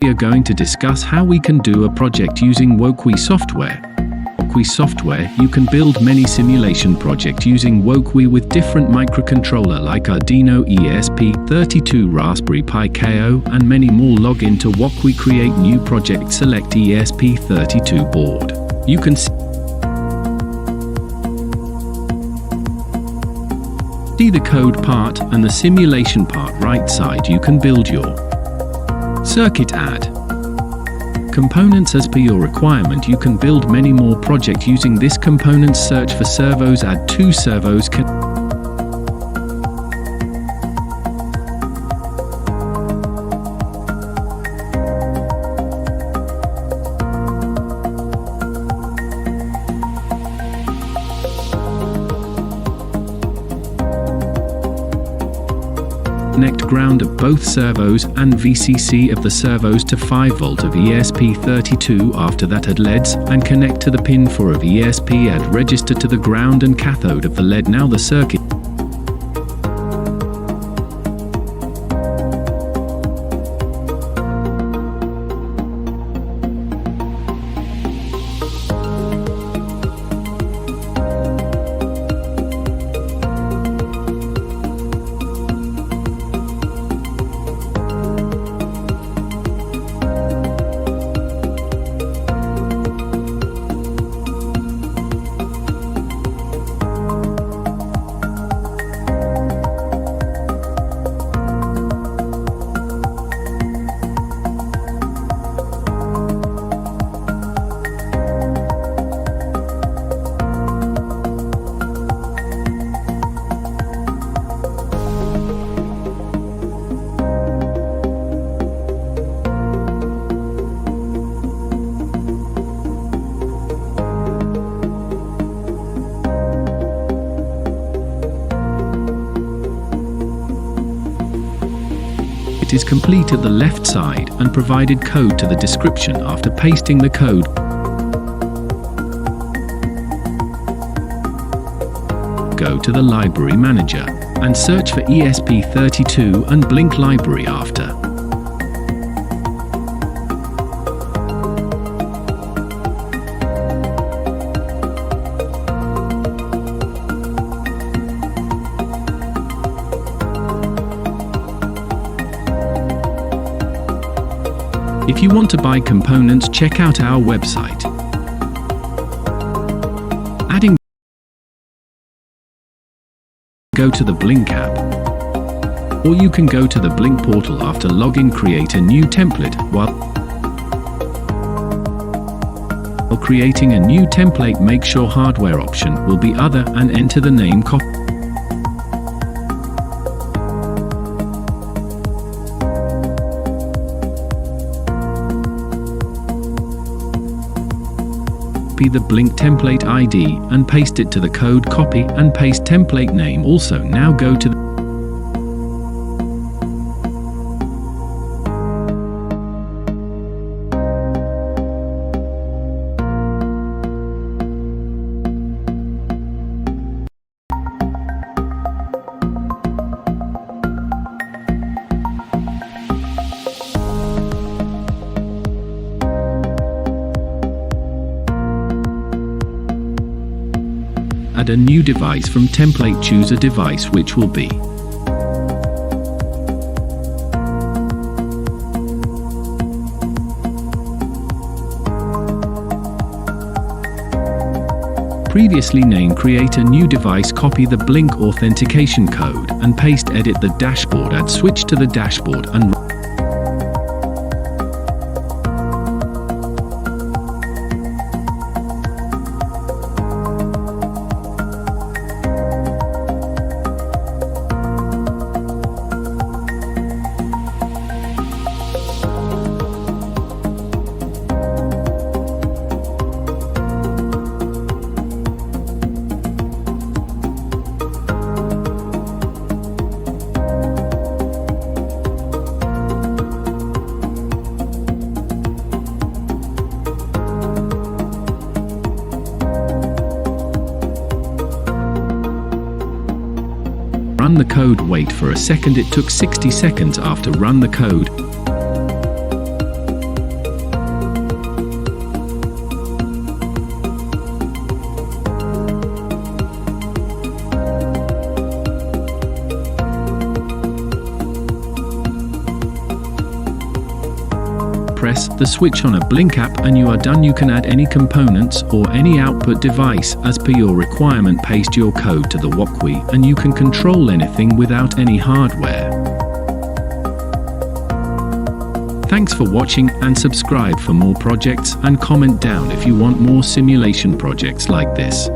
We are going to discuss how we can do a project using Wokwi software. Wokwi software, you can build many simulation projects using Wokwi with different microcontroller like Arduino ESP32, Raspberry Pi KO, and many more. Log into Wokwi, create new project, select ESP32 board. You can see the code part and the simulation part. Right side, you can build your circuit, add components as per your requirement. You can build many more projects using this components. Search for servos, add 2 servos. Connect ground of both servos and VCC of the servos to 5 volt of ESP32. After that, add LEDs and connect to the pin 4 of ESP. Add register to the ground and cathode of the LED. Now the circuit is complete at the left side and provided code to the description. After pasting the code, go to the library manager and search for ESP32 and Blynk library. After if you want to buy components, check out our website. Adding, go to the Blynk app, or you can go to the Blynk portal. After login, create a new template. While creating a new template, make sure hardware option will be other and enter the name. Copy the Blynk template ID and paste it to the code. Copy and paste template name also. Now go to add a new device from template. Choose a device which will be previously named. Create a new device. Copy the Blynk authentication code and paste. Edit the dashboard. Add switch to the dashboard and Run the code, wait for a second, it took 60 seconds. After run the code, press the switch on a Blynk app and you are done. You can add any components or any output device as per your requirement. Paste your code to the Wokwi and you can control anything without any hardware. Thanks for watching and subscribe for more projects, and comment down if you want more simulation projects like this.